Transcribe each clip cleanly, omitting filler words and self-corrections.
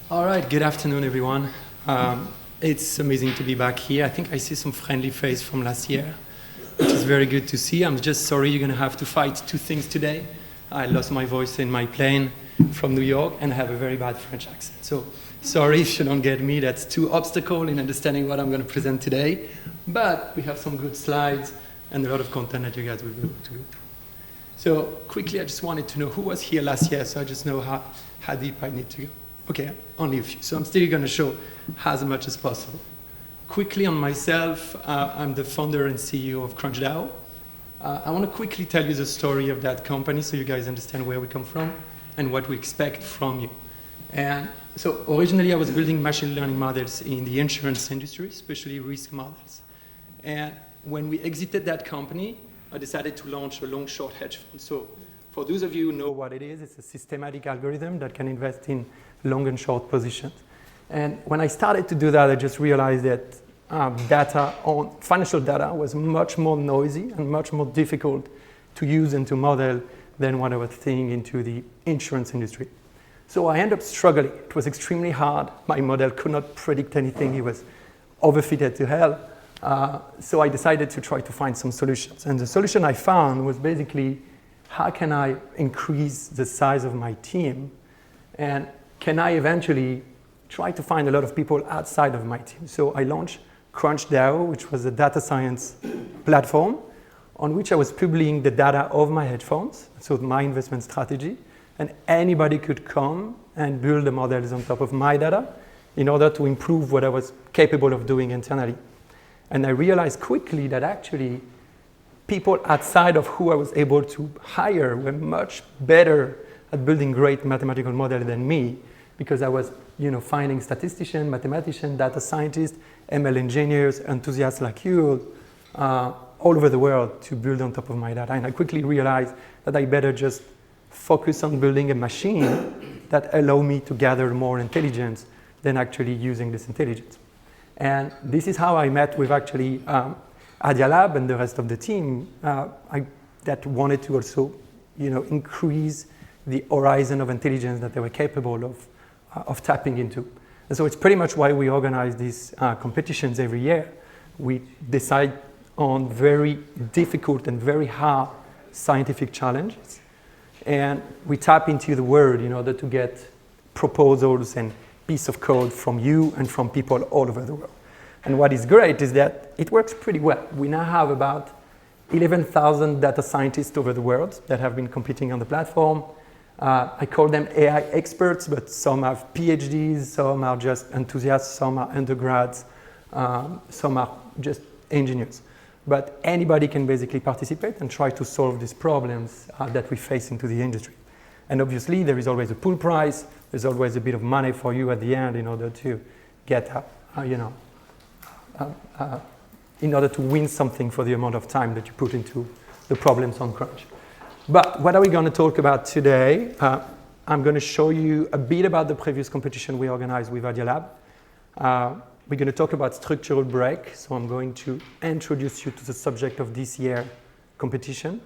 All right, good afternoon, everyone. It's amazing to be back here. I think I see some friendly face from last year, which is very good to see. I'm just sorry you're going to have to fight two things today. I lost my voice in my plane from New York, and I have a very bad French accent. So sorry if you don't get me. That's two obstacles in understanding what I'm going to present today. But we have some good slides and a lot of content that you guys will be able to go through. So quickly, I just wanted to know who was here last year, so I just know how deep I need to go. Okay, only a few. So I'm still going to show as much as possible. Quickly on myself, I'm the founder and CEO of CrunchDAO. I want to quickly tell you the story of that company so you guys understand where we come from and what we expect from you. And so originally I was building machine learning models in the insurance industry, especially risk models. And when we exited that company, I decided to launch a long-short hedge fund. So for those of you who know what it is, it's a systematic algorithm that can invest in long and short positions. And when I started to do that, I just realized that financial data was much more noisy and much more difficult to use and to model than what I was seeing into the insurance industry. So I ended up struggling. It was extremely hard. My model could not predict anything. It was overfitted to hell. So I decided to try to find some solutions. And the solution I found was basically, how can I increase the size of my team? And can I eventually try to find a lot of people outside of my team? So I launched CrunchDAO, which was a data science platform on which I was publishing the data of my hedge funds, so my investment strategy, and anybody could come and build the models on top of my data in order to improve what I was capable of doing internally. And I realized quickly that actually people outside of who I was able to hire were much better at building great mathematical models than me, because I was finding statisticians, mathematicians, data scientists, ML engineers, enthusiasts like you all over the world to build on top of my data. And I quickly realized that I better just focus on building a machine that allow me to gather more intelligence than actually using this intelligence. And this is how I met with actually Adia Lab and the rest of the team that wanted to also increase the horizon of intelligence that they were capable of tapping into. And so it's pretty much why we organize these competitions every year. We decide on very difficult and very hard scientific challenges. And we tap into the world in order to get proposals and piece of code from you and from people all over the world. And what is great is that it works pretty well. We now have about 11,000 data scientists over the world that have been competing on the platform. I call them AI experts, but some have PhDs, some are just enthusiasts, some are undergrads, some are just engineers. But anybody can basically participate and try to solve these problems that we face into the industry. And obviously, there is always a pool prize. There's always a bit of money for you at the end in order to get, in order to win something for the amount of time that you put into the problems on Crunch. But what are we going to talk about today? I'm going to show you a bit about the previous competition we organized with Adia Lab. We're going to talk about structural break. So I'm going to introduce you to the subject of this year's competition.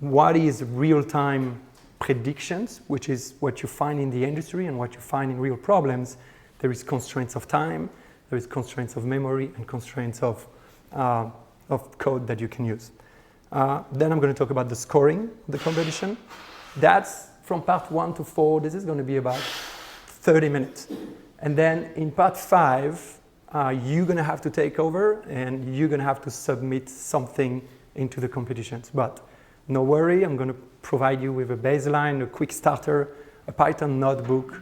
What is real-time predictions, which is what you find in the industry and what you find in real problems. There is constraints of time, there is constraints of memory, and constraints of code that you can use. Then I'm going to talk about the scoring of the competition. That's from part 1 to 4. This is going to be about 30 minutes. And then in part 5, you're going to have to take over and you're going to have to submit something into the competitions. But no worry, I'm going to provide you with a baseline, a quick starter, a Python notebook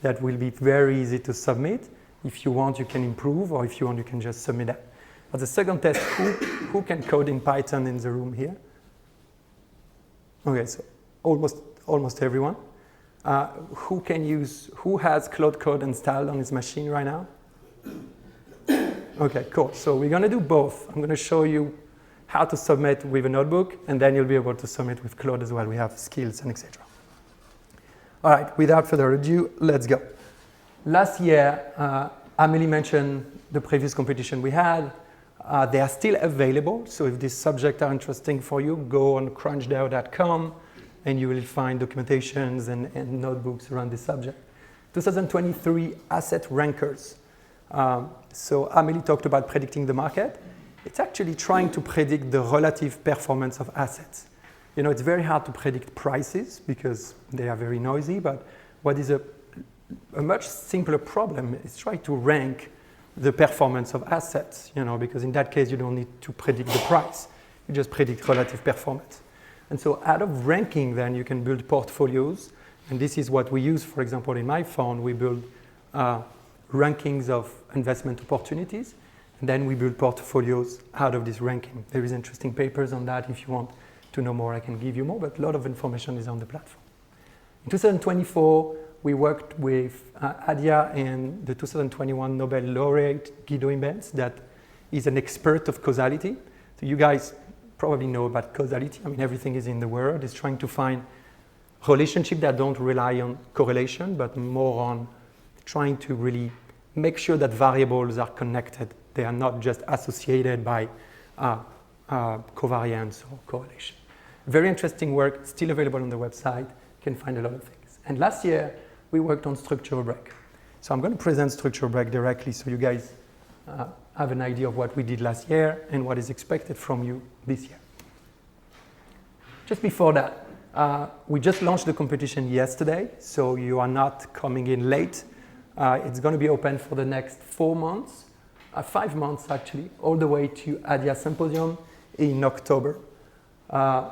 that will be very easy to submit. If you want, you can improve, or if you want, you can just submit that. But the second test, who can code in Python in the room here? Okay, so almost everyone. Who has Cloud Code installed on his machine right now? Okay, cool. So we're going to do both. I'm going to show you how to submit with a notebook, and then you'll be able to submit with Claude as well. We have skills and etc. All right, without further ado, let's go. Last year, Amélie mentioned the previous competition we had. They are still available, so if these subjects are interesting for you, go on crunchDAO.com and you will find documentations and notebooks around this subject. 2023 asset rankers. So Amélie talked about predicting the market. It's actually trying to predict the relative performance of assets. You know, it's very hard to predict prices because they are very noisy, but what is a much simpler problem is try to rank the performance of assets, you know, because in that case you don't need to predict the price. You just predict relative performance. And so out of ranking then you can build portfolios, and this is what we use, for example, in my fund. We build rankings of investment opportunities, and then we build portfolios out of this ranking. There is interesting papers on that. If you want to know more, I can give you more, but a lot of information is on the platform. In 2024, we worked with Adia and the 2021 Nobel laureate Guido Imbens, that is an expert of causality. So you guys probably know about causality. I mean, everything is in the world. It's trying to find relationships that don't rely on correlation, but more on trying to really make sure that variables are connected. They are not just associated by covariance or correlation. Very interesting work, still available on the website. You can find a lot of things. And last year, we worked on structural break. So I'm going to present structural break directly so you guys have an idea of what we did last year and what is expected from you this year. Just before that, we just launched the competition yesterday, so you are not coming in late. It's going to be open for the next 4 months, 5 months actually, all the way to Adia Symposium in October.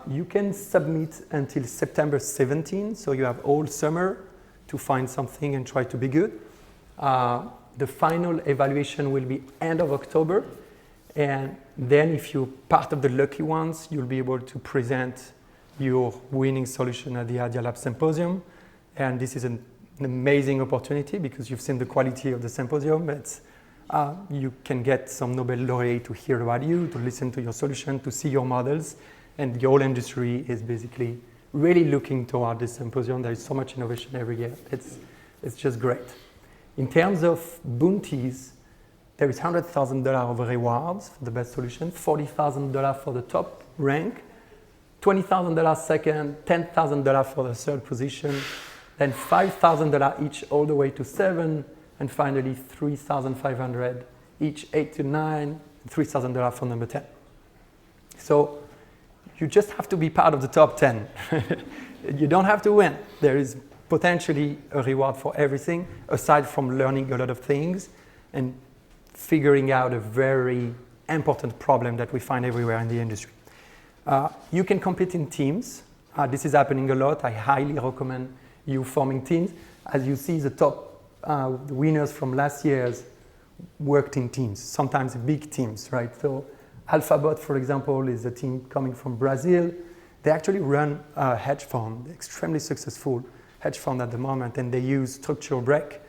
You can submit until September 17, so you have all summer to find something and try to be good. The final evaluation will be end of October, and then if you're part of the lucky ones, you'll be able to present your winning solution at the Adia Lab Symposium. And this is an amazing opportunity because you've seen the quality of the symposium. You can get some Nobel laureate to hear about you, to listen to your solution, to see your models, and the whole industry is basically really looking toward this symposium. There is so much innovation every year. It's just great. In terms of bounties, there is $100,000 of rewards for the best solution, $40,000 for the top rank, $20,000 second, $10,000 for the third position, then $5,000 each all the way to 7, and finally $3,500 each 8 to 9, $3,000 for number 10. So you just have to be part of the top 10. You don't have to win. There is potentially a reward for everything, aside from learning a lot of things and figuring out a very important problem that we find everywhere in the industry. You can compete in teams. This is happening a lot. I highly recommend you forming teams. As you see, the top winners from last year's worked in teams, sometimes big teams, right? So Alphabot, for example, is a team coming from Brazil. They actually run a hedge fund, extremely successful hedge fund at the moment, and they use structural break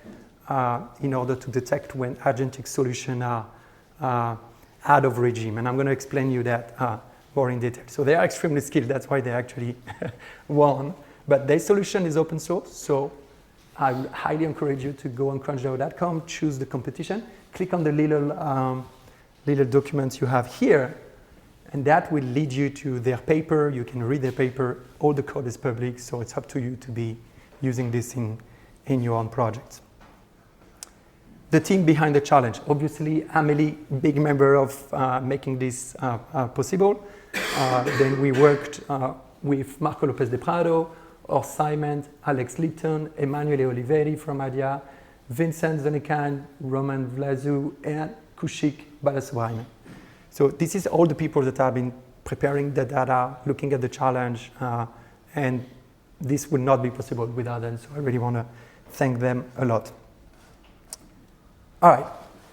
in order to detect when agentic solutions are out of regime. And I'm going to explain you that more in detail. So they are extremely skilled. That's why they actually won. But their solution is open source. So I would highly encourage you to go on CrunchDAO.com, choose the competition, click on the little documents you have here, and that will lead you to their paper. You can read their paper. All the code is public, so it's up to you to be using this in your own projects. The team behind the challenge. Obviously, Amélie, big member of making this possible. Then we worked with Marco Lopez de Prado, or Simon, Alex Litton, Emanuele Oliveri from Adia, Vincent Zenekan, Roman Vlazu, and Kushik Balasubramanian. So this is all the people that have been preparing the data, looking at the challenge, and this would not be possible without them. So I really want to thank them a lot. All right,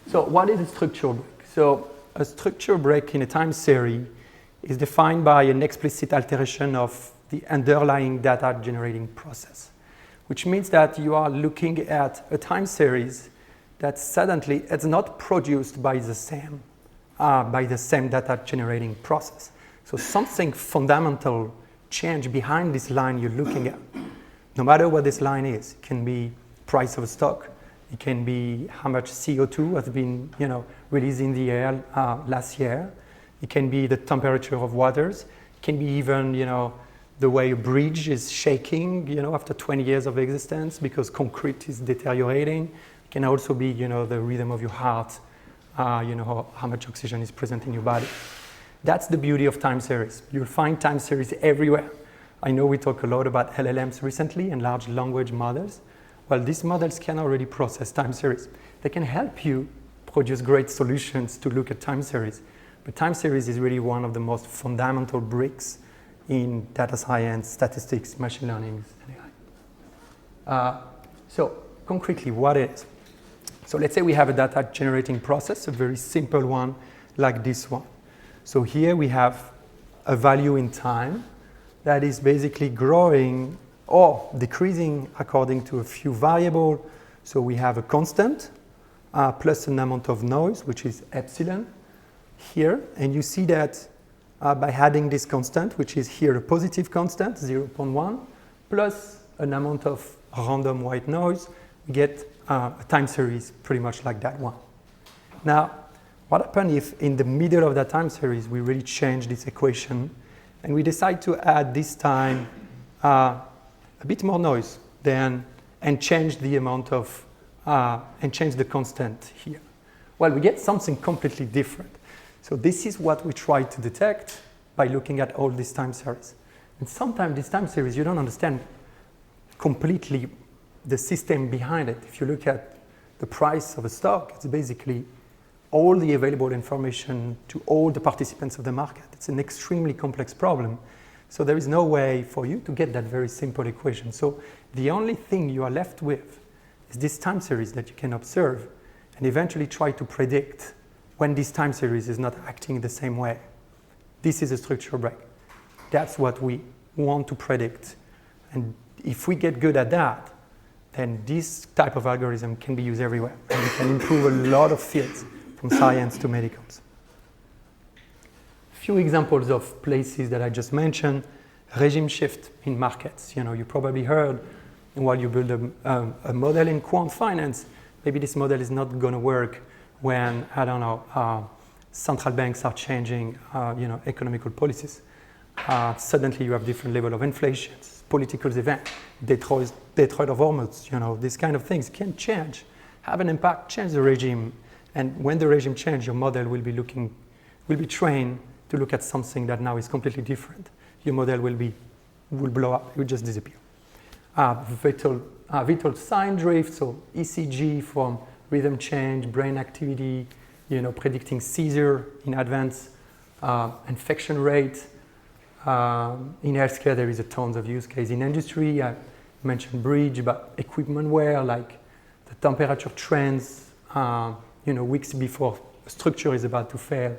so what is a structural break? So a structural break in a time series is defined by an explicit alteration of the underlying data generating process, which means that you are looking at a time series that suddenly it's not produced by the same data generating process. So something fundamental change behind this line you're looking at. No matter what this line is, it can be price of a stock, it can be how much CO2 has been released in the air last year, it can be the temperature of waters, it can be even the way a bridge is shaking, after 20 years of existence because concrete is deteriorating. It can also be, the rhythm of your heart, how much oxygen is present in your body. That's the beauty of time series. You'll find time series everywhere. I know we talk a lot about LLMs recently and large language models. Well, these models can already process time series. They can help you produce great solutions to look at time series. But time series is really one of the most fundamental bricks in data science, statistics, machine learning, and AI. So concretely, what is? So let's say we have a data generating process, a very simple one like this one. So here we have a value in time that is basically growing or decreasing according to a few variables. So we have a constant plus an amount of noise, which is epsilon here. And you see that by adding this constant, which is here a positive constant, 0.1, plus an amount of random white noise, we get a time series pretty much like that one. Now, what happens if in the middle of that time series we really change this equation and we decide to add this time a bit more noise and change the amount of, and change the constant here? Well, we get something completely different. So this is what we try to detect by looking at all these time series. And sometimes this time series, you don't understand completely the system behind it. If you look at the price of a stock, it's basically all the available information to all the participants of the market. It's an extremely complex problem. So there is no way for you to get that very simple equation. So the only thing you are left with is this time series that you can observe and eventually try to predict when this time series is not acting the same way. This is a structural break. That's what we want to predict. And if we get good at that, then this type of algorithm can be used everywhere. And we can improve a lot of fields, from science to medicals. A few examples of places that I just mentioned. Regime shift in markets. You probably heard while you build a model in quant finance, maybe this model is not going to work when, I don't know, central banks are changing, economical policies. Suddenly you have different level of inflation, political event, Detroit of Hormuz, these kind of things can change, have an impact, change the regime. And when the regime changes, your model will be trained to look at something that now is completely different. Your model will blow up, it will just disappear. Vital sign drift, so ECG from rhythm change, brain activity, predicting seizure in advance, infection rate. In healthcare, there is a tons of use case. In industry, I mentioned bridge, but equipment wear, like the temperature trends, weeks before a structure is about to fail.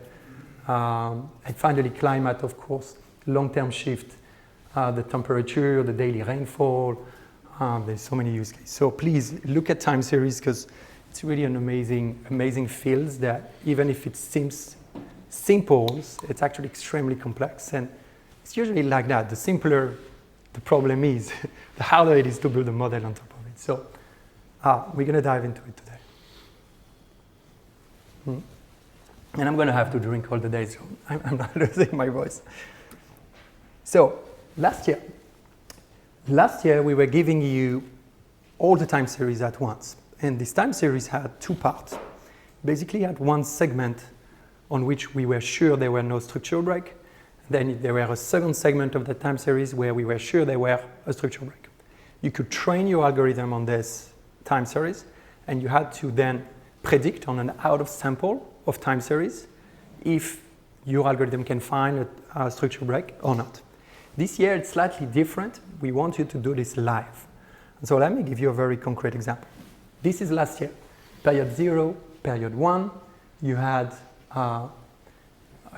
And finally, climate, of course, long-term shift, the temperature, the daily rainfall. There's so many use cases. So please look at time series because it's really an amazing field that even if it seems simple, it's actually extremely complex. And it's usually like that. The simpler the problem is, the harder it is to build a model on top of it. So we're going to dive into it today. And I'm going to have to drink all the day, so I'm not losing my voice. So last year we were giving you all the time series at once. And this time series had two parts. Basically had one segment on which we were sure there were no structural break. Then there were a second segment of the time series where we were sure there were a structural break. You could train your algorithm on this time series, and you had to then predict on an out of sample of time series if your algorithm can find a structural break or not. This year it's slightly different. We want you to do this live. And so let me give you a very concrete example. This is last year, period 0, period 1. You had a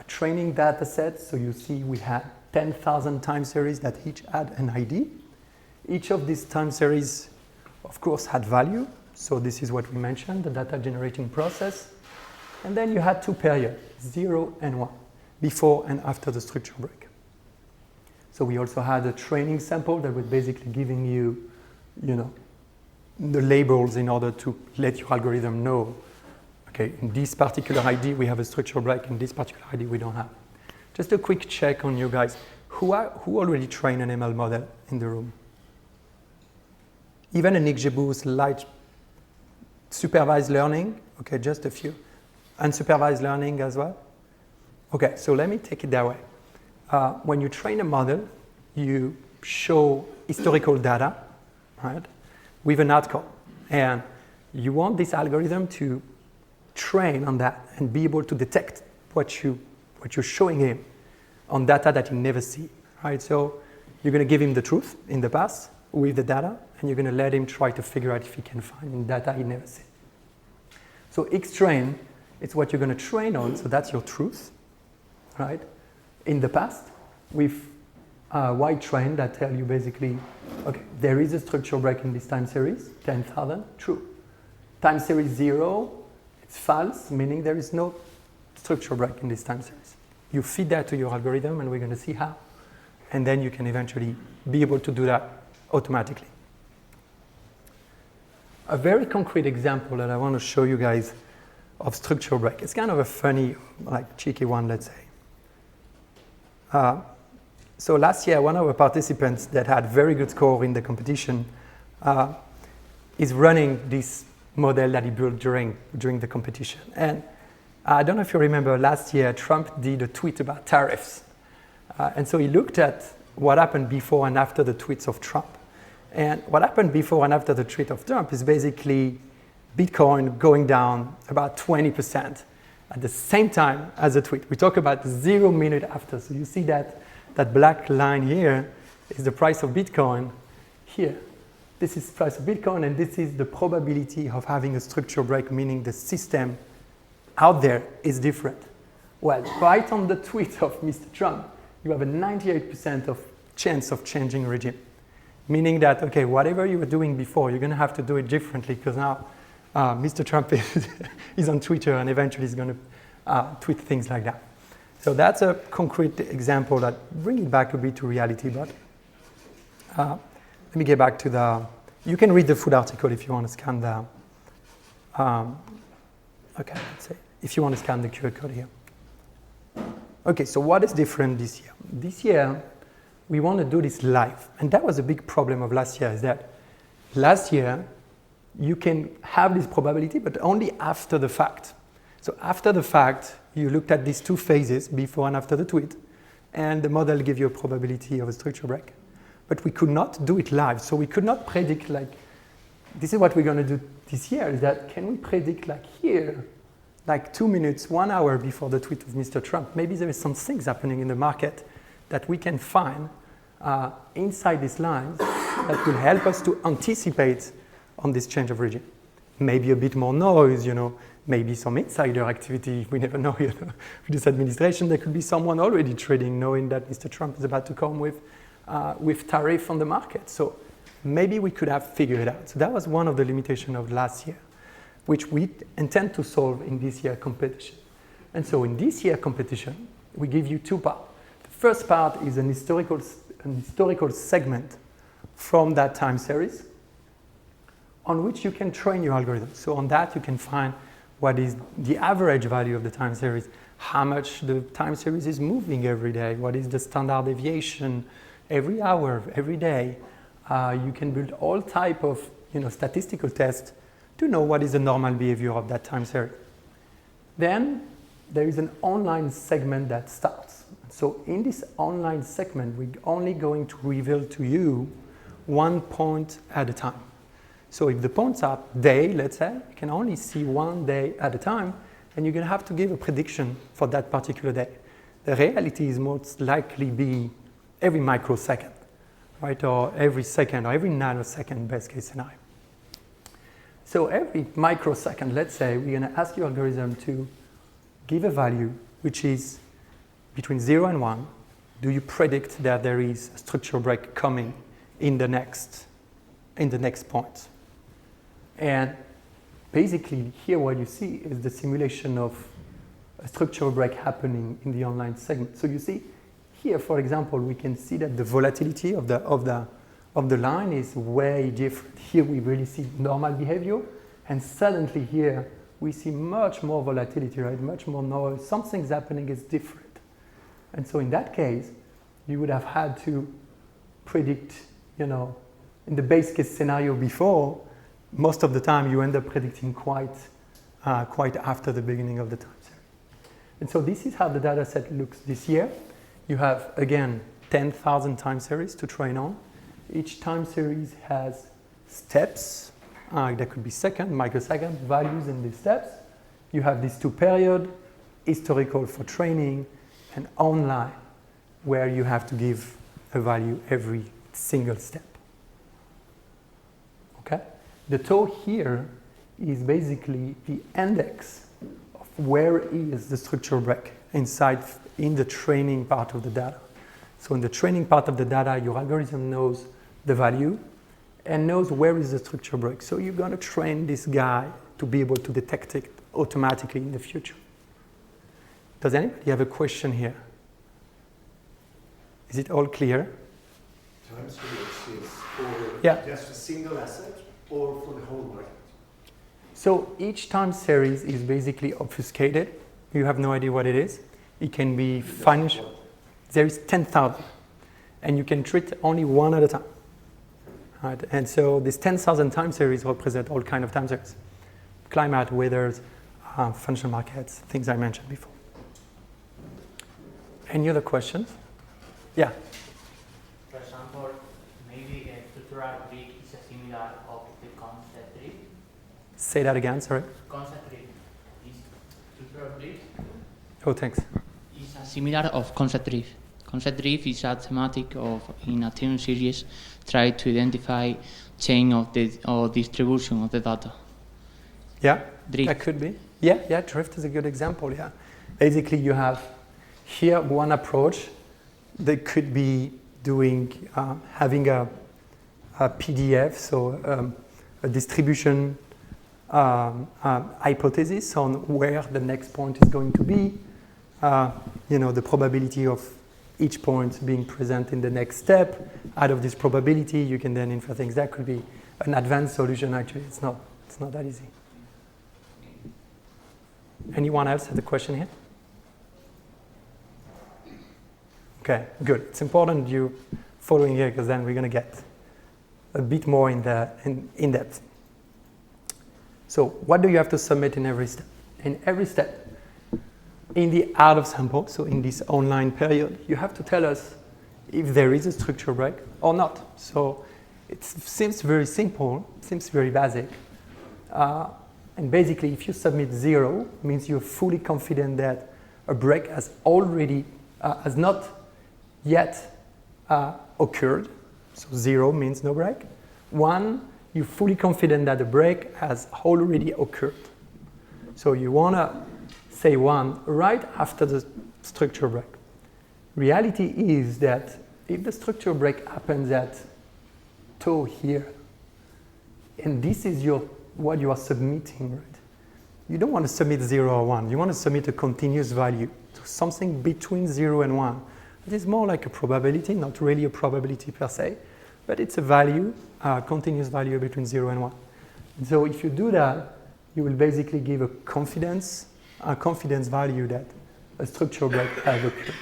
training data set. So you see we had 10,000 time series that each had an ID. Each of these time series, of course, had value. So this is what we mentioned, the data generating process. And then you had two periods, 0 and 1, before and after the structural break. So we also had a training sample that was basically giving you, the labels in order to let your algorithm know, okay, in this particular ID we have a structural break, in this particular ID we don't have. Just a quick check on you guys. who already trained an ML model in the room? Even a XGBoost light supervised learning? Okay, just a few. Unsupervised learning as well? Okay, so let me take it that way. When you train a model, you show historical data, right, with an outcome. And you want this algorithm to train on that and be able to detect what you're showing him on data that he never see, right? So you're going to give him the truth in the past with the data, and you're going to let him try to figure out if he can find in data he never see. So X-train, it's what you're going to train on, so that's your truth, right? In the past, with Y-train that tell you basically, okay, there is a structural break in this time series, 10,000, true. Time series 0, it's false, meaning there is no structural break in this time series. You feed that to your algorithm, and we're going to see how. And then you can eventually be able to do that automatically. A very concrete example that I want to show you guys of structural break. It's kind of a funny, like cheeky one, let's say. So last year, one of our participants that had very good score in the competition is running this model that he built during the competition. And I don't know if you remember, last year, Trump did a tweet about tariffs. And so he looked at what happened before and after the tweets of Trump. And what happened before and after the tweet of Trump is basically Bitcoin going down about 20% at the same time as the tweet. We talk about 0 minute after. So you see that black line here is the price of Bitcoin here. This is the price of Bitcoin, and this is the probability of having a structural break, meaning the system out there is different. Well, right on the tweet of Mr. Trump, you have a 98% of chance of changing regime, meaning that, okay, whatever you were doing before, you're going to have to do it differently because now Mr. Trump is on Twitter and eventually is going to tweet things like that. So that's a concrete example that brings it back a bit to reality, but let me get back to the, you can read the full article if you want to scan the, okay, let's say, if you want to scan the QR code here. Okay, so what is different this year? This year, we want to do this live. And that was a big problem of last year, is that last year, you can have this probability, but only after the fact. So after the fact, you looked at these two phases, before and after the tweet, and the model gave you a probability of a structural break. But we could not do it live. So we could not predict, like, this is what we're going to do this year, is that can we predict, like here, like 2 minutes, 1 hour before the tweet of Mr. Trump, maybe there is some things happening in the market that we can find inside these lines that will help us to anticipate on this change of regime. Maybe a bit more noise, maybe some insider activity, we never know, with this administration, there could be someone already trading knowing that Mr. Trump is about to come with tariff on the market. So maybe we could have figured it out. So that was one of the limitations of last year, which we intend to solve in this year competition. And so in this year competition, we give you two parts. The first part is an historical segment from that time series on which you can train your algorithm. So on that, you can find what is the average value of the time series, how much the time series is moving every day, what is the standard deviation every hour, every day. You can build all type of statistical tests to know what is the normal behavior of that time series. Then there is an online segment that starts. So in this online segment, we're only going to reveal to you 1 point at a time. So if the points are day, let's say, you can only see 1 day at a time, and you're going to have to give a prediction for that particular day. The reality is most likely be every microsecond, right? Or every second, or every nanosecond, best case scenario. So every microsecond, let's say, we're going to ask your algorithm to give a value which is between 0 and 1. Do you predict that there is a structural break coming in the next point? And basically, here what you see is the simulation of a structural break happening in the online segment. So you see here, for example, we can see that the volatility of the line is way different. Here we really see normal behavior, and suddenly here we see much more volatility, right? Much more noise. Something's happening is different. And so in that case, you would have had to predict, in the base case scenario before, most of the time you end up predicting quite after the beginning of the time series. And so this is how the data set looks this year. You have, again, 10,000 time series to train on. Each time series has steps. That could be second, microsecond, values in these steps. You have these two periods, historical for training, and online, where you have to give a value every single step. Okay? The tau here is basically the index of where is the structure break in the training part of the data. So in the training part of the data, your algorithm knows the value and knows where is the structure break. So you're going to train this guy to be able to detect it automatically in the future. Does anybody have a question here? Is it all clear? Time series is for just a single asset or for the whole market? So each time series is basically obfuscated. You have no idea what it is. It can be financial. There is 10,000, and you can treat only one at a time. Right? And so this 10,000 time series represent all kinds of time series. Climate, weather, financial markets, things I mentioned before. Any other questions? Yeah. For example, maybe a structural brick is a similar of the concept tree. Say that again, sorry. Concept tree is structural brick. Oh, thanks. Is a similar of concept drift. Concept drift is a thematic of in a time series try to identify chain of the or distribution of the data. Yeah, Drift. that could be. Yeah, drift is a good example. Yeah, basically you have here one approach that could be doing having a PDF, so a distribution hypothesis on where the next point is going to be. The probability of each point being present in the next step. Out of this probability, you can then infer things. That could be an advanced solution. Actually, it's not that easy. Anyone else have a question here? Okay, good. It's important you following here because then we're going to get a bit more in depth. So what do you have to submit in every step? In every step, in the out of sample, so in this online period, you have to tell us if there is a structure break or not. So it seems very simple, seems very basic. And basically, if you submit 0, it means you're fully confident that a break has not yet occurred. So 0 means no break. 1, you're fully confident that the break has already occurred. So you want to say 1 right after the structure break. Reality is that if the structure break happens at tau here, and this is what you are submitting, right? You don't want to submit 0 or 1. You want to submit a continuous value, so something between 0 and 1. It is more like a probability, not really a probability per se, but it's a value, a continuous value between 0 and 1. And so if you do that, you will basically give a confidence value that a structure break has occurred.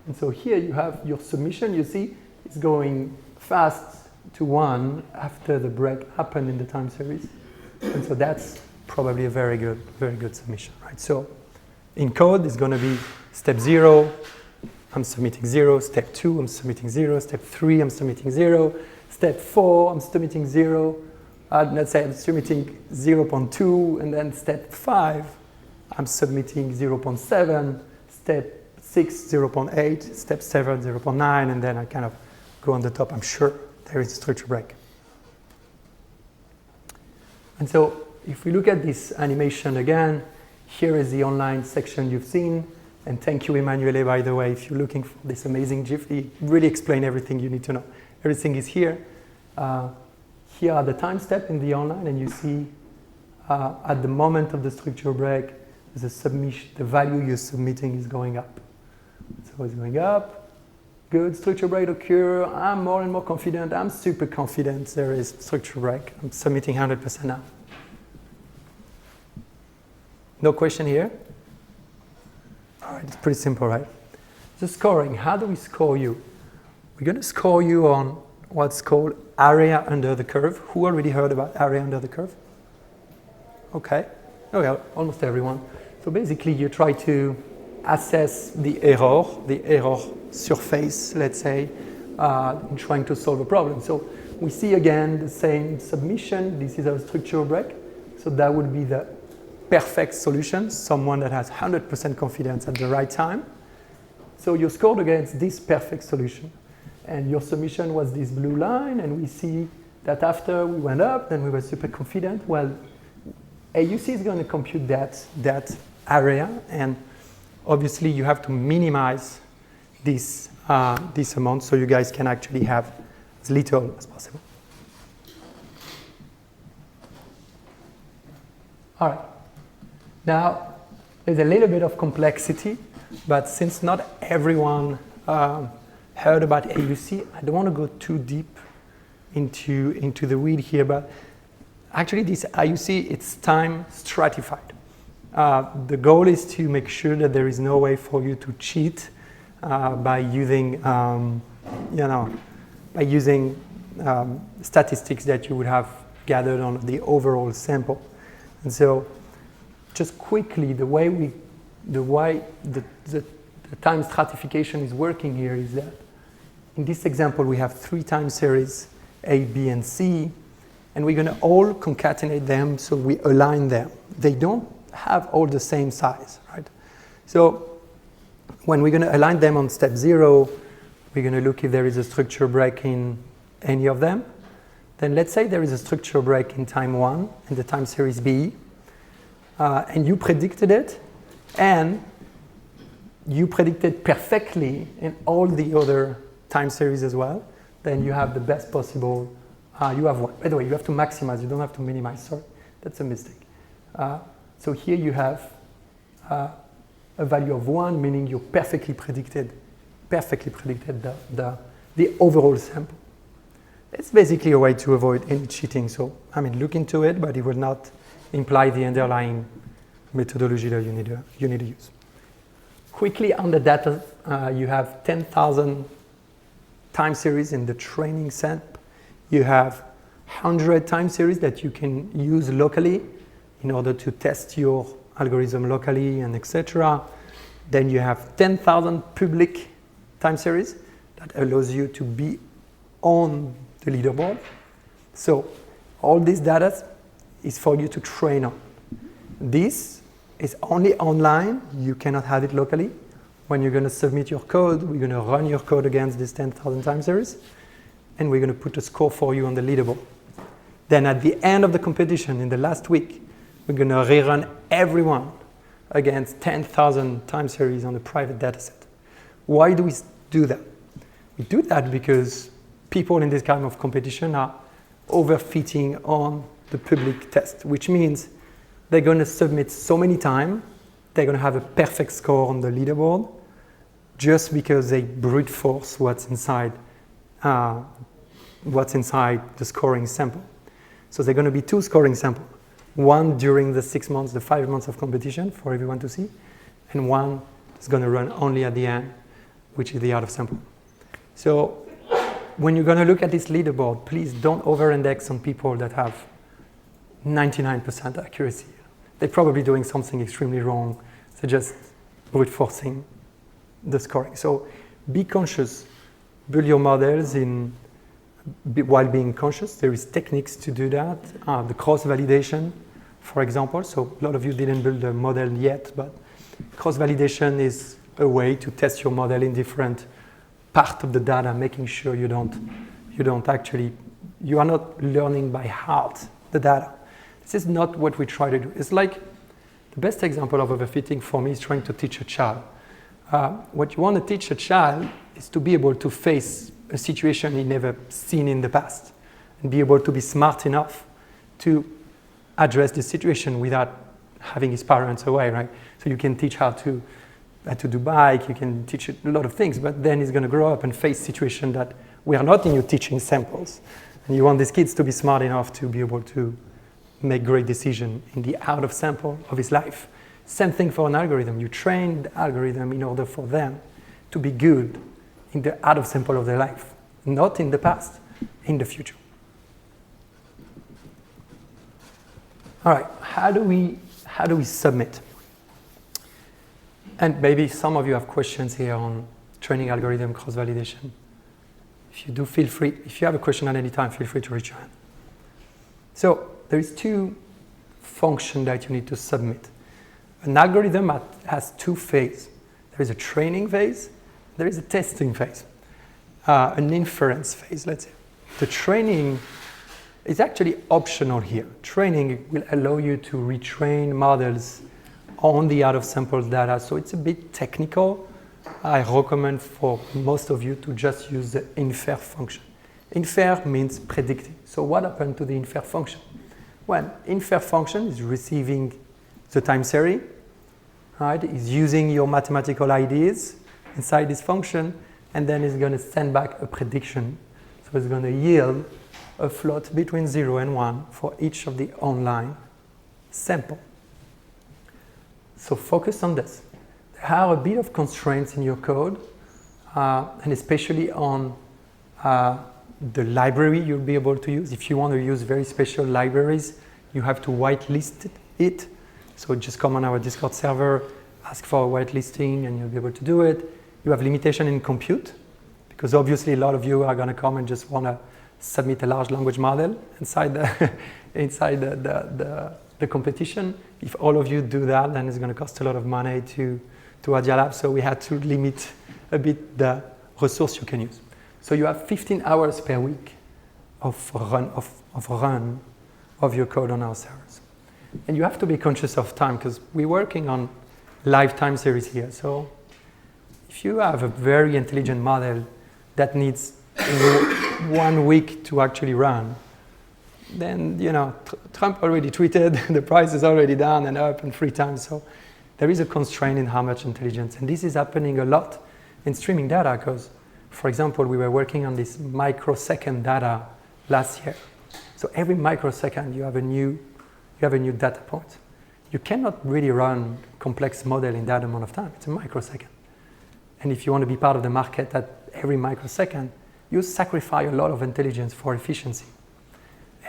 And so here you have your submission, you see, it's going fast to 1 after the break happened in the time series. And so that's probably a very good submission, right? So in code, it's going to be step 0, I'm submitting 0, step 2, I'm submitting 0, step 3, I'm submitting 0, step 4, I'm submitting 0, let's say I'm submitting 0.2, and then step 5, I'm submitting 0.7, step 6, 0.8, step 7, 0.9, and then I kind of go on the top. I'm sure there is a structure break. And so if we look at this animation again, here is the online section you've seen. And thank you, Emanuele, by the way, if you're looking for this amazing GIF. It really explains everything you need to know. Everything is here. Here are the time steps in the online, and you see at the moment of the structure break, the value you're submitting is going up. So it's going up. Good, structure break occur. I'm more and more confident. I'm super confident there is structure break. I'm submitting 100% now. No question here? All right, it's pretty simple, right? The scoring, how do we score you? we're going to score you on what's called area under the curve. Who already heard about area under the curve? Okay, almost everyone. So basically you try to assess the error surface, let's say, in trying to solve a problem. So we see again the same submission. This is our structural break. So that would be the perfect solution, someone that has 100% confidence at the right time. So you scored against this perfect solution. And your submission was this blue line, and we see that after we went up, then we were super confident. Well, AUC is going to compute that area, and obviously you have to minimize this amount so you guys can actually have as little as possible. All right. Now, there's a little bit of complexity, but since not everyone heard about AUC, I don't want to go too deep into the weed here, but actually this AUC, it's time stratified. The goal is to make sure that there is no way for you to cheat by using, statistics that you would have gathered on the overall sample. And so, just quickly, the way the time stratification is working here is that in this example we have 3 time series A, B, and C, and we're going to all concatenate them so we align them. They don't have all the same size, right? So when we're going to align them on step 0, we're going to look if there is a structure break in any of them. Then let's say there is a structure break in time 1 in the time series B, and you predicted it, and you predicted perfectly in all the other time series as well, then you have the best possible, you have 1. By the way, you have to maximize, you don't have to minimize, sorry, that's a mistake. So here you have a value of 1, meaning you perfectly predicted the overall sample. It's basically a way to avoid any cheating, so look into it, but it will not imply the underlying methodology that you need to use. Quickly on the data, you have 10,000 time series in the training set. You have 100 time series that you can use locally in order to test your algorithm locally and etc. Then you have 10,000 public time series that allows you to be on the leaderboard. So all this data is for you to train on. This is only online. You cannot have it locally. When you're going to submit your code, we're going to run your code against this 10,000 time series, and we're going to put a score for you on the leaderboard. Then at the end of the competition, in the last week, we're going to rerun everyone against 10,000 time series on a private dataset. Why do we do that? We do that because people in this kind of competition are overfitting on the public test, which means they're going to submit so many times, they're going to have a perfect score on the leaderboard just because they brute force what's inside the scoring sample. So they're going to be 2 scoring samples. One during the 6 months, the 5 months of competition for everyone to see, and one is going to run only at the end, which is the out of sample. So when you're going to look at this leaderboard, please don't over-index on people that have 99% accuracy. They're probably doing something extremely wrong. They're just brute forcing the scoring. So be conscious, build your models while being conscious. There is techniques to do that. The cross-validation, for example. So a lot of you didn't build a model yet, but cross-validation is a way to test your model in different parts of the data, making sure you are not learning by heart the data. This is not what we try to do. It's like the best example of overfitting for me is trying to teach a child. What you want to teach a child is to be able to face a situation he never seen in the past and be able to be smart enough to address the situation without having his parents away, right? So you can teach how to do bike, you can teach a lot of things, but then he's going to grow up and face situations that we are not in your teaching samples. And you want these kids to be smart enough to be able to make great decisions in the out of sample of his life. Same thing for an algorithm. You train the algorithm in order for them to be good in the out of sample of their life. not in the past, in the future. All right, how do we submit? And maybe some of you have questions here on training algorithm cross-validation. If you do, feel free. If you have a question at any time, feel free to reach out. So there is two functions that you need to submit. An algorithm has two phases. There is a training phase, there is a testing phase, an inference phase, let's say. The training is actually optional here. Training will allow you to retrain models on the out-of-sample data, so it's a bit technical. I recommend for most of you to just use the infer function. Infer means predicting. So what happened to the infer function? Well, infer function is receiving the time series, right? It's using your mathematical ideas inside this function, and then it's going to send back a prediction. So it's going to yield a float between 0 and 1 for each of the online sample. So focus on this. There are a bit of constraints in your code, and especially on the library you'll be able to use. If you want to use very special libraries, you have to whitelist it. So just come on our Discord server, ask for a whitelisting, and you'll be able to do it. You have limitation in compute, because obviously a lot of you are going to come and just want to submit a large language model inside the competition. If all of you do that, then it's going to cost a lot of money to Agile Lab, so we had to limit a bit the resource you can use. So you have 15 hours per week of run of your code on our servers. And you have to be conscious of time, because we're working on live time series here. So if you have a very intelligent model that needs 1 week to actually run, then, you know, Trump already tweeted, the price is already down and up and 3 times. So there is a constraint in how much intelligence. And this is happening a lot in streaming data, because, for example, we were working on this microsecond data last year. So every microsecond you have a new data point. You cannot really run complex model in that amount of time. It's a microsecond. And if you want to be part of the market at every microsecond, you sacrifice a lot of intelligence for efficiency.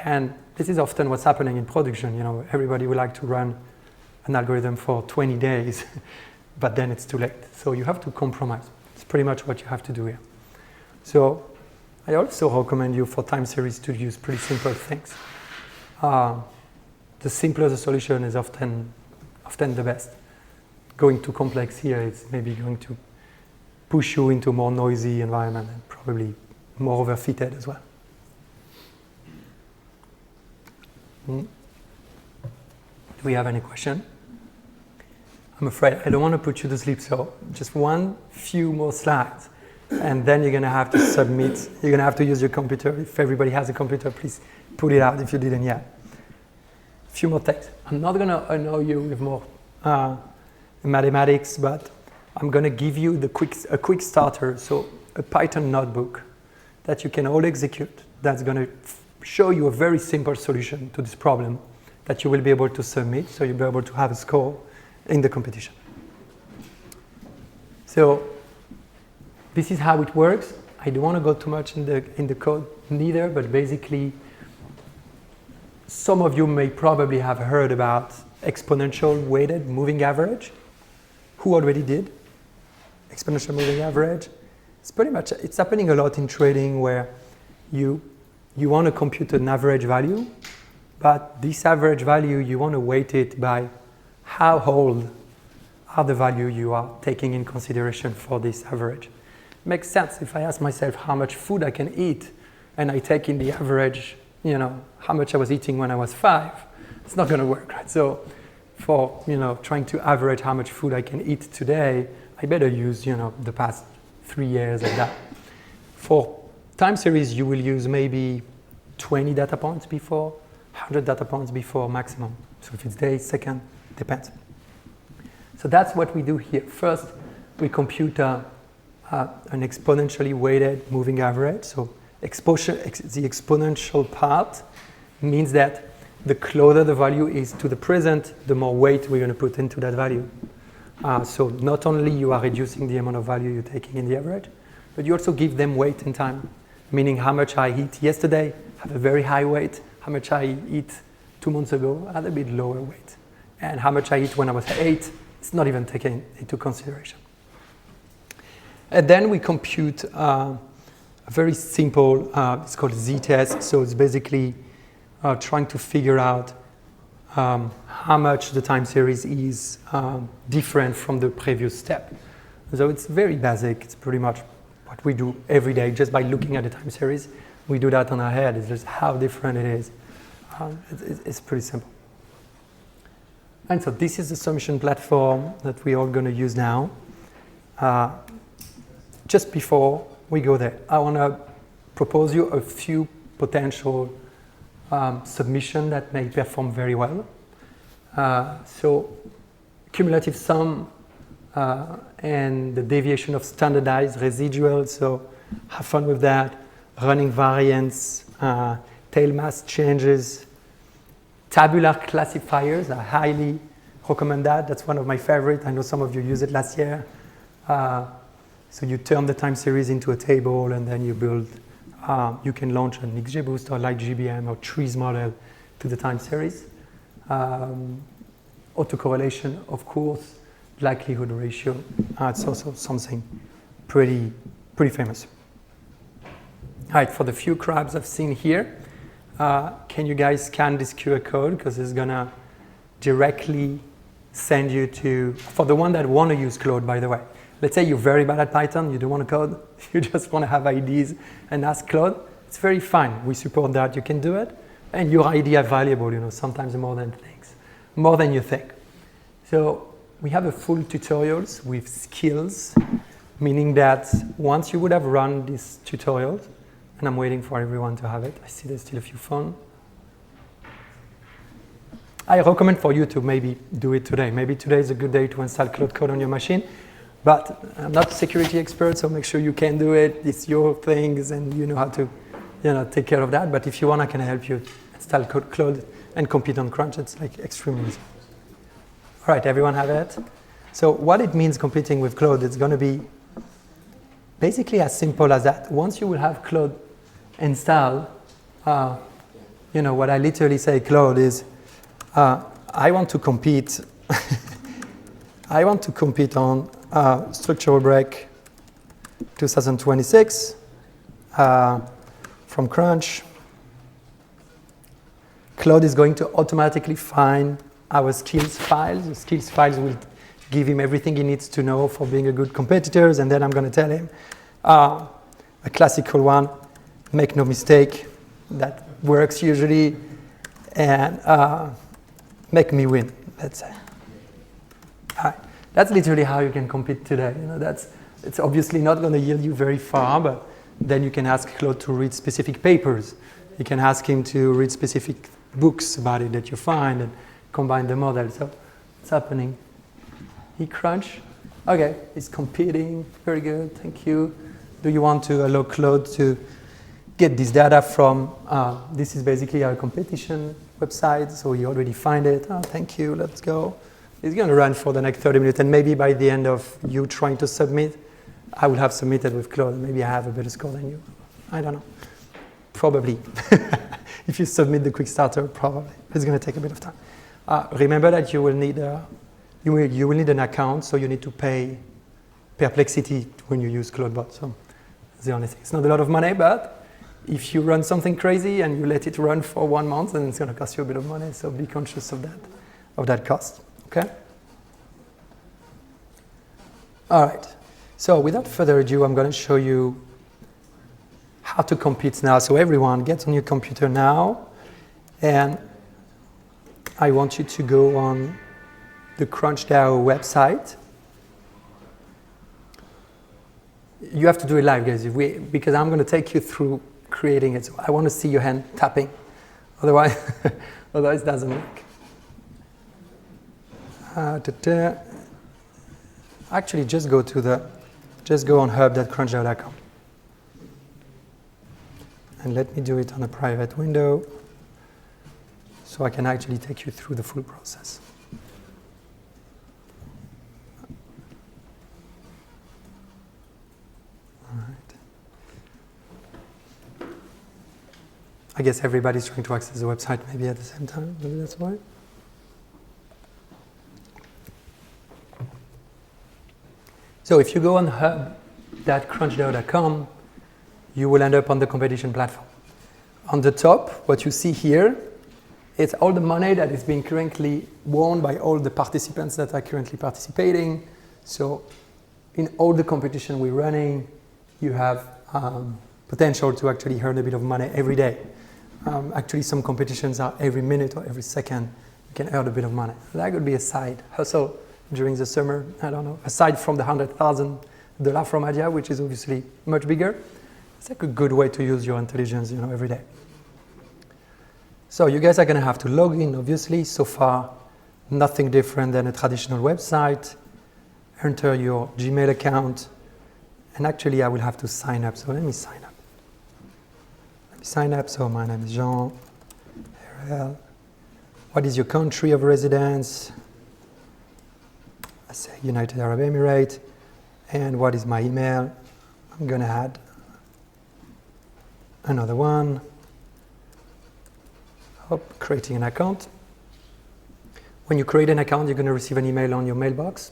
And this is often what's happening in production. You know, everybody would like to run an algorithm for 20 days, but then it's too late. So you have to compromise. It's pretty much what you have to do here. So I also recommend you for time series to use pretty simple things. The simpler the solution is often the best. Going too complex here is maybe going to push you into a more noisy environment and probably more overfitted as well. Do we have any question? I'm afraid I don't want to put you to sleep, so just few more slides, and then you're going to have to submit. You're going to have to use your computer. If everybody has a computer, please put it out if you didn't yet. A few more texts. I'm not going to annoy you with more mathematics, but I'm going to give you a quick starter, so a Python notebook that you can all execute. That's going to show you a very simple solution to this problem that you will be able to submit, so you'll be able to have a score in the competition. So this is how it works. I don't want to go too much in the code neither, but basically some of you may probably have heard about exponential weighted moving average. Who already did? Exponential moving average. It's happening a lot in trading where you want to compute an average value, but this average value, you want to weight it by how old are the value you are taking in consideration for this average. Makes sense if I ask myself how much food I can eat and I take in the average, you know, how much I was eating when I was 5. It's not going to work, right? So for, you know, trying to average how much food I can eat today, I better use, you know, the past 3 years of that. For time series, you will use maybe 20 data points before, 100 data points before maximum. So if it's days, second, depends. So that's what we do here. First, we compute an exponentially weighted moving average. So the exponential part means that the closer the value is to the present, the more weight we're going to put into that value. So not only you are reducing the amount of value you're taking in the average, but you also give them weight in time. meaning how much I eat yesterday, have a very high weight, how much I eat 2 months ago, had a bit lower weight, and how much I eat when I was 8, it's not even taken into consideration. And then we compute a very simple, it's called z-test, so it's basically trying to figure out how much the time series is different from the previous step. So it's very basic, it's pretty much what we do every day just by looking at the time series. We do that on our head, it's just how different it is. It's pretty simple. And so this is the submission platform that we're all going to use now. Just before we go there, I want to propose you a few potential submissions that may perform very well. So cumulative sum and the deviation of standardized residual, so have fun with that. Running variance, tail mass changes, tabular classifiers, I highly recommend that. That's one of my favorites. I know some of you used it last year. So you turn the time series into a table and then you build, you can launch an XGBoost or like GBM or trees model to the time series. Autocorrelation, of course, likelihood ratio. It's also something pretty famous. All right, for the few crabs I've seen here, can you guys scan this QR code? Because it's gonna directly send you to, for the one that want to use Claude, by the way. Let's say you're very bad at Python, you don't want to code, you just want to have IDs and ask Claude. It's very fine. We support that. You can do it. And your idea is valuable, sometimes more than things, more than you think. So we have a full tutorials with skills, meaning that once you would have run these tutorials, and I'm waiting for everyone to have it. I see there's still a few phones. I recommend for you to maybe do it today. Maybe today is a good day to install Claude Code on your machine. But I'm not a security expert, so make sure you can do it. It's your things, and you know how to, take care of that. But if you want, I can help you install Claude and compete on Crunch. It's like extremely easy. All right, everyone have it? So what it means competing with Claude, it's going to be basically as simple as that. Once you will have Claude installed, what I literally say, Claude, is I want to compete. I want to compete on structural break 2026 from Crunch. Claude is going to automatically find our skills files. The skills files will give him everything he needs to know for being a good competitor, and then I'm going to tell him a classical one, make no mistake, that works usually, and make me win, let's say. All right. That's literally how you can compete today. It's obviously not going to yield you very far, but then you can ask Claude to read specific papers. You can ask him to read specific books about it that you find and combine the model. So it's happening. Crunch. Okay, it's competing. Very good, thank you. Do you want to allow Claude to get this data from, this is basically our competition website, so you already find it. Oh, thank you, let's go. It's going to run for the next 30 minutes, and maybe by the end of you trying to submit, I will have submitted with Claude. Maybe I have a better score than you. I don't know. Probably. If you submit the quick starter, probably. It's going to take a bit of time. Remember that you will need you will need an account, so you need to pay Perplexity when you use CloudBot. So that's the only thing. It's not a lot of money, but if you run something crazy and you let it run for 1 month, then it's going to cost you a bit of money. So be conscious of that cost. Okay? All right. So without further ado, I'm going to show you how to compete now. So everyone, get on your computer now, and I want you to go on the CrunchDAO website. You have to do it live, guys, because I'm going to take you through creating it. So I want to see your hand tapping. Otherwise, it doesn't work. Actually, just go on hub.crunchDAO.com. And let me do it on a private window so I can actually take you through the full process. All right. I guess everybody's trying to access the website maybe at the same time. Maybe that's why. So if you go on hub.crunchDAO.com, you will end up on the competition platform. On the top, what you see here, it's all the money that is being currently won by all the participants that are currently participating. So in all the competition we're running, you have potential to actually earn a bit of money every day. Actually, some competitions are every minute or every second you can earn a bit of money. That could be a side hustle during the summer. I don't know. Aside from the $100,000 from Adia, which is obviously much bigger, it's like a good way to use your intelligence, every day. So you guys are going to have to log in, obviously. So far, nothing different than a traditional website. Enter your Gmail account. And actually, I will have to sign up. So let me sign up. So my name is Jean. Herelle. What is your country of residence? I say United Arab Emirates. And what is my email? I'm going to add another one. Creating an account. When you create an account, you're going to receive an email on your mailbox.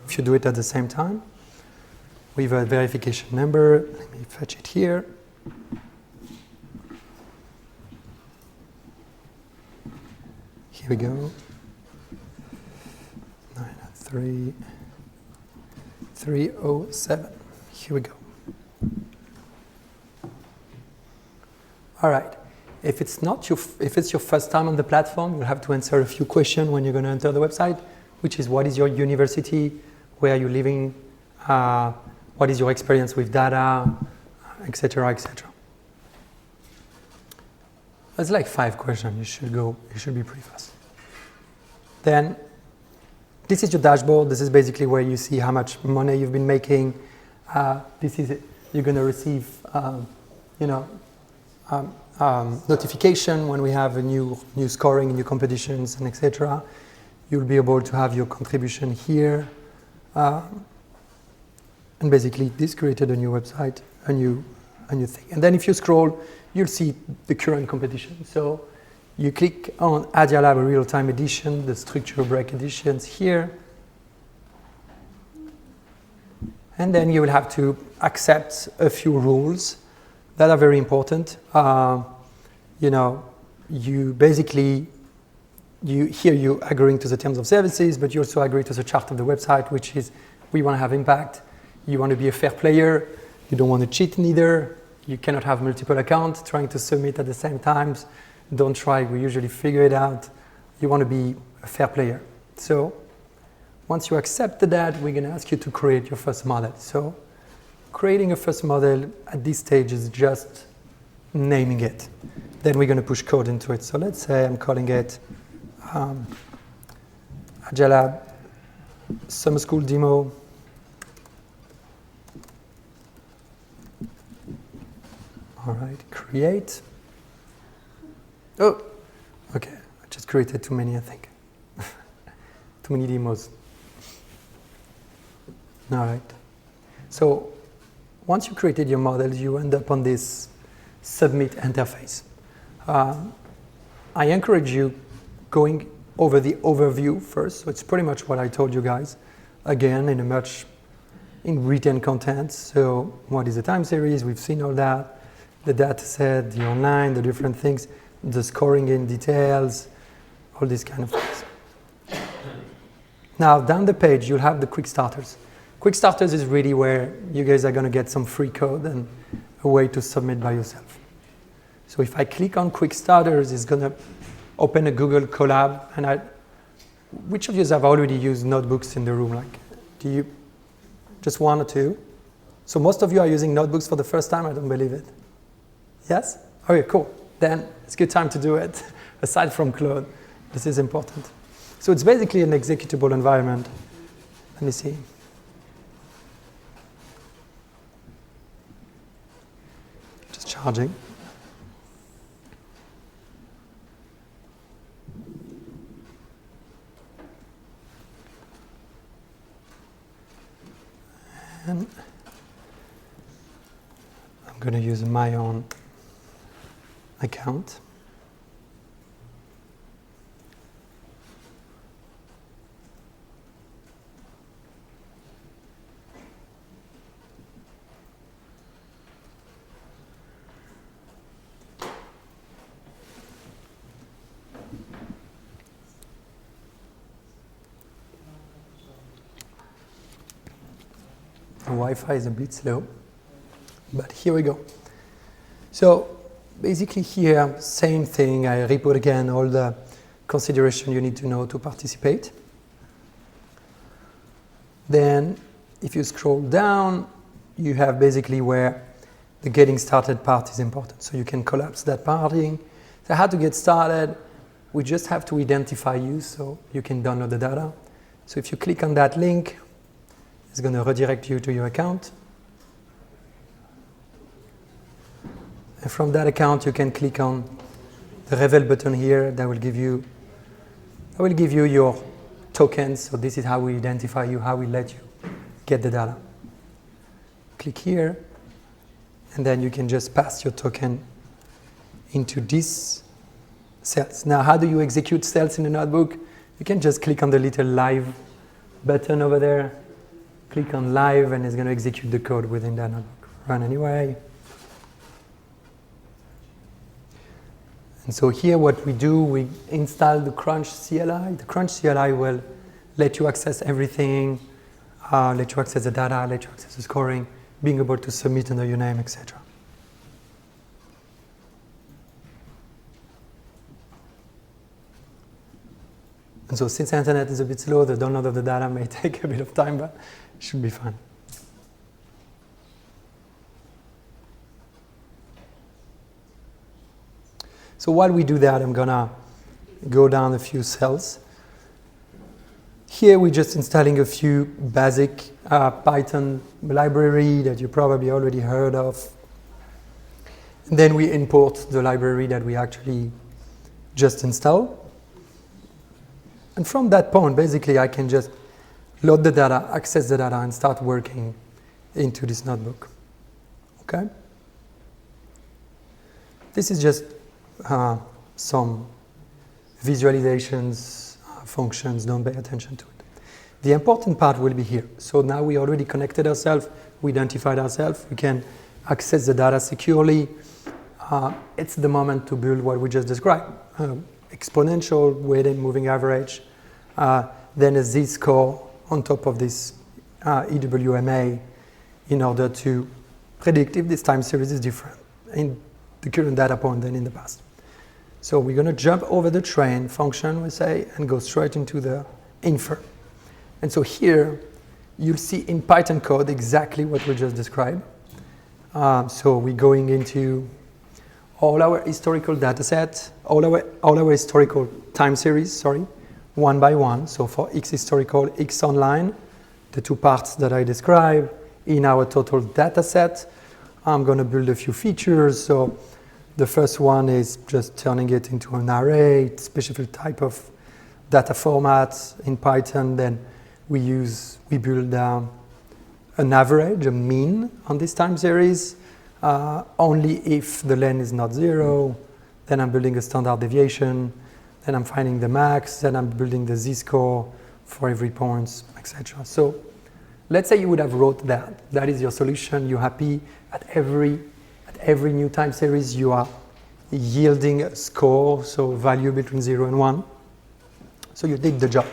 If you do it at the same time, with a verification number, let me fetch it here. Here we go. 93307. Here we go. All right. If it's your first time on the platform, you'll have to answer a few questions when you're going to enter the website, which is what is your university, where are you living, what is your experience with data, etc., etc. That's like 5 questions. You should be pretty fast. Then, this is your dashboard. This is basically where you see how much money you've been making. This is it. You're going to receive, notification when we have a new scoring, new competitions, and etc. You'll be able to have your contribution here. And basically, this created a new website, a new thing. And then if you scroll, you'll see the current competition. So you click on Adia Lab real-time edition, the structure break editions here. And then you will have to accept a few rules that are very important. You basically, you agreeing to the terms of services, but you also agree to the chart of the website, which is we want to have impact. You want to be a fair player. You don't want to cheat neither. You cannot have multiple accounts trying to submit at the same times. Don't try, we usually figure it out. You want to be a fair player. So once you accepted that, we're going to ask you to create your first model. So creating a first model at this stage is just naming it. Then we're going to push code into it. So let's say I'm calling it Adia Lab Summer School Demo. All right, create. Oh, okay, I just created too many, I think. Too many demos. All right. So once you created your models, you end up on this submit interface. I encourage you going over the overview first. So it's pretty much what I told you guys. Again, in written content. So what is the time series? We've seen all that. The data set, the online, the different things, the scoring in details, all these kind of things. Now, down the page, you'll have the quick starters. Quick starters is really where you guys are going to get some free code and a way to submit by yourself. So if I click on quick starters, it's going to open a Google Colab. And which of you have already used notebooks in the room? Like, do you? Just 1 or 2? So most of you are using notebooks for the first time? I don't believe it. Yes? Okay, cool. Then it's a good time to do it. Aside from Claude, this is important. So it's basically an executable environment. Let me see. Just charging. And I'm going to use my own account. The Wi-Fi is a bit slow, but here we go. So basically here, same thing. I report again all the consideration you need to know to participate. Then if you scroll down, you have basically where the getting started part is important. So you can collapse that parting. So how to get started, we just have to identify you so you can download the data. So if you click on that link, it's going to redirect you to your account. And from that account, you can click on the Herelle button here. That will give you your tokens. So this is how we identify you, how we let you get the data. Click here, and then you can just pass your token into these cells. Now, how do you execute cells in the notebook? You can just click on the little live button over there. Click on live, and it's going to execute the code within that notebook. Run anyway. And so here what we do, we install the Crunch CLI. The Crunch CLI will let you access everything, let you access the data, let you access the scoring, being able to submit under your name, etc. And so since the internet is a bit slow, the download of the data may take a bit of time, but it should be fine. So while we do that, I'm going to go down a few cells. Here we're just installing a few basic Python library that you probably already heard of. And then we import the library that we actually just installed. And from that point, basically, I can just load the data, access the data, and start working into this notebook. Okay? This is just some visualizations, functions. Don't pay attention to it. The important part will be here. So now we already connected ourselves, we identified ourselves, we can access the data securely. It's the moment to build what we just described. Exponential, weighted moving average, then a z-score on top of this EWMA in order to predict if this time series is different in the current data point than in the past. So we're going to jump over the train function, we say, and go straight into the infer. And so here, you'll see in Python code exactly what we just described. So we're going into all our historical data set, all our historical time series, one by one. So for X historical, X online, the two parts that I described in our total data set, I'm going to build a few features. So the first one is just turning it into an array, specific type of data format in Python. Then we build an average, a mean on this time series. Only if the length is not 0, then I'm building a standard deviation, then I'm finding the max, then I'm building the z-score for every point, etc. So let's say you would have wrote that. That is your solution. You're happy at every new time series you are yielding a score, so value between 0 and 1. So you did the job.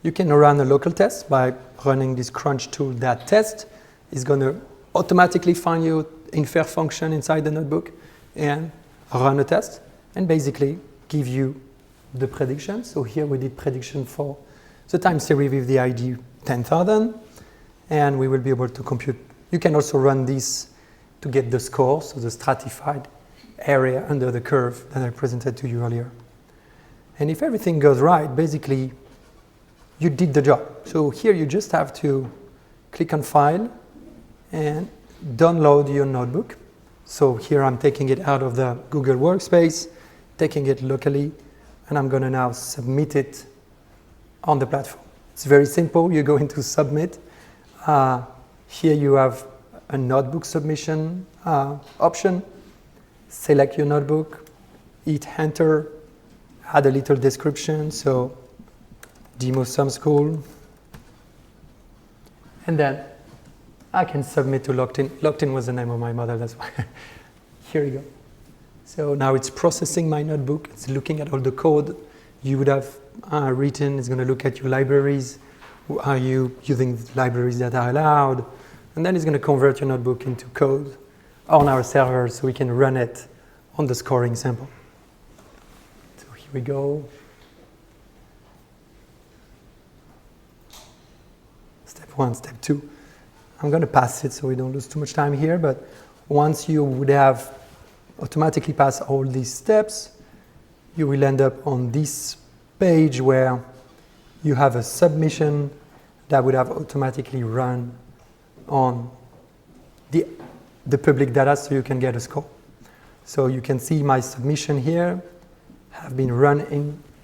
You can run a local test by running this crunch tool.test. It's going to automatically find your infer function inside the notebook and run a test and basically give you the prediction. So here we did prediction for the time series with the ID 10,000, and we will be able to compute. You can also run this to get the score, so the stratified area under the curve that I presented to you earlier. And if everything goes right, basically you did the job. So here you just have to click on File and download your notebook. So here I'm taking it out of the Google Workspace, taking it locally, and I'm going to now submit it on the platform. It's very simple. You go into Submit. Here you have a notebook submission option. Select your notebook, hit enter, add a little description, so demo some school, and then I can submit to Locked-in. Locked-in was the name of my mother, that's why. Here you go. So now it's processing my notebook. It's looking at all the code you would have written. It's going to look at your libraries. Are you using libraries that are allowed? And then it's going to convert your notebook into code on our server so we can run it on the scoring sample. So here we go. Step 1, step 2. I'm going to pass it so we don't lose too much time here, but once you would have automatically passed all these steps, you will end up on this page where you have a submission that would have automatically run on the public data so you can get a score. So you can see my submission here have been run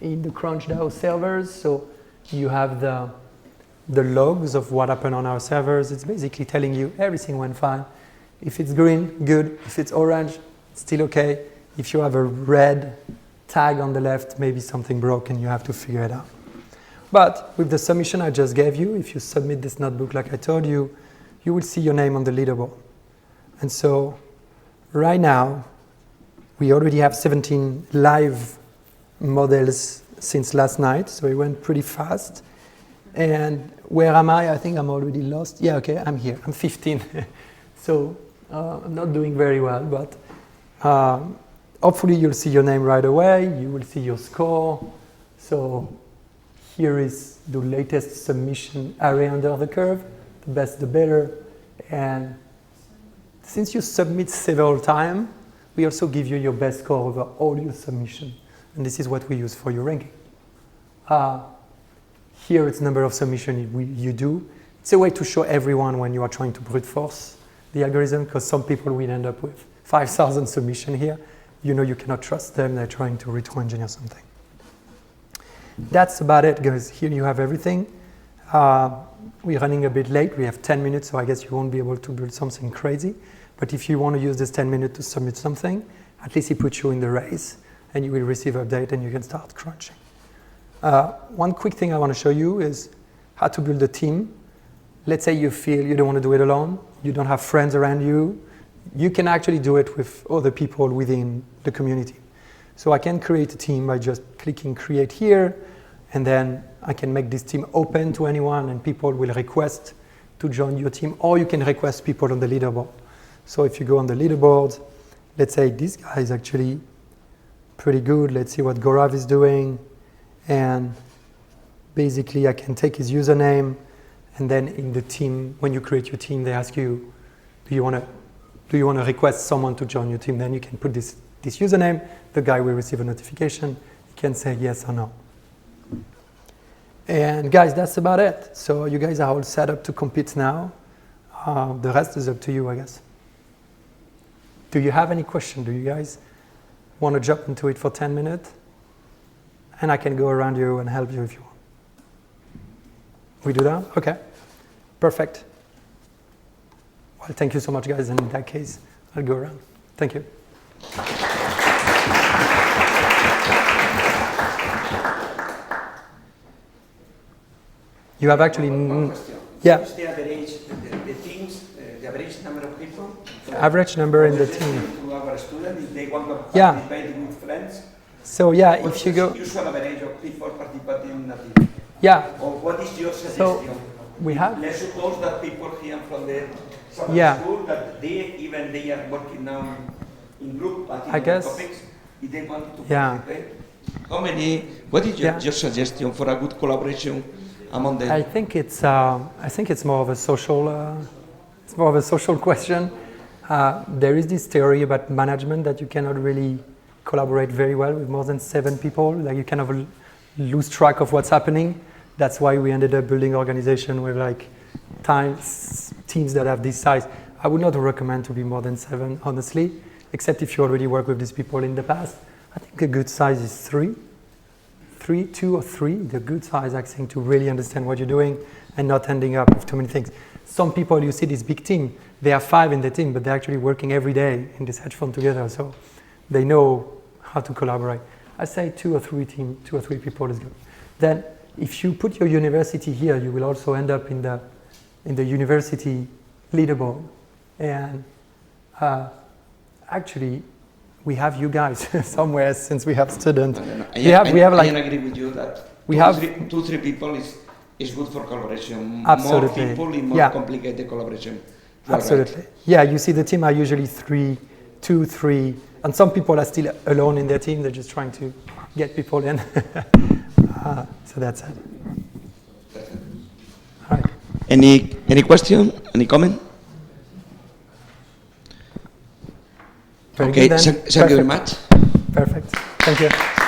in the CrunchDAO servers. So you have the logs of what happened on our servers. It's basically telling you everything went fine. If it's green, good. If it's orange, still okay. If you have a red tag on the left, maybe something broke and you have to figure it out. But with the submission I just gave you, if you submit this notebook like I told you, you will see your name on the leaderboard. And so right now, we already have 17 live models since last night, so it went pretty fast. And where am I? I think I'm already lost. Yeah, okay, I'm here. I'm 15. So I'm not doing very well, but hopefully you'll see your name right away. You will see your score. So here is the latest submission area under the curve. The best, the better. And since you submit several times, we also give you your best score over all your submissions. And this is what we use for your ranking. Here it's number of submissions you do. It's a way to show everyone when you are trying to brute force the algorithm, because some people will end up with 5,000 submissions here. You know you cannot trust them. They're trying to retro-engineer something. That's about it, guys. Here you have everything. We're running a bit late. We have 10 minutes, so I guess you won't be able to build something crazy. But if you want to use this 10 minutes to submit something, at least it puts you in the race, and you will receive an update, and you can start crunching. One quick thing I want to show you is how to build a team. Let's say you feel you don't want to do it alone. You don't have friends around you. You can actually do it with other people within the community. So I can create a team by just clicking create here, and then I can make this team open to anyone, and people will request to join your team, or you can request people on the leaderboard. So if you go on the leaderboard, let's say this guy is actually pretty good. Let's see what Gaurav is doing. And basically I can take his username, and then in the team, when you create your team, they ask you, do you want to request someone to join your team? Then you can put this username, the guy will receive a notification, you can say yes or no. And guys, that's about it. So you guys are all set up to compete now. The rest is up to you, I guess. Do you have any question? Do you guys want to jump into it for 10 minutes? And I can go around you and help you if you want. We do that? Okay. Perfect. Well, thank you so much, guys. And in that case, I'll go around. Thank you. You have actually... One question. Yeah. What's the average, the teams, the average number of people? Average number in the team. To our students, if they want to Yeah. participate with friends. So yeah, What's if you the go... usual average of people participating in a team? Yeah. Or what is your suggestion? So we have... Let's suppose that people here from the summer Yeah. school, that they are working now in group, but in I other guess- topics, if they want to Yeah. participate. What is Yeah. your suggestion for a good collaboration among them? I think it's more of a social question. There is this theory about management that you cannot really collaborate very well with more than 7 people. Like you kind of lose track of what's happening. That's why we ended up building organization with like teams that have this size. I would not recommend to be more than 7, honestly, except if you already worked with these people in the past. I think a good size is 2 or 3, the good size, I think, to really understand what you're doing and not ending up with too many things. Some people, you see this big team, they are 5 in the team, but they're actually working every day in this hedge fund together. So they know how to collaborate. I say 2 or 3 people is good. Then if you put your university here, you will also end up in the university leaderboard. And actually, we have you guys somewhere since we have students. We have like. I agree with you that we have 2-3 people is good for collaboration. Absolutely. More people in more complicated collaboration. Absolutely. Right. Yeah, you see the team are usually 2, 3, and some people are still alone in their team. They're just trying to get people in. So that's it. All right. Any question? Any comment? Very okay, good then. thank you very much. Perfect. Thank you.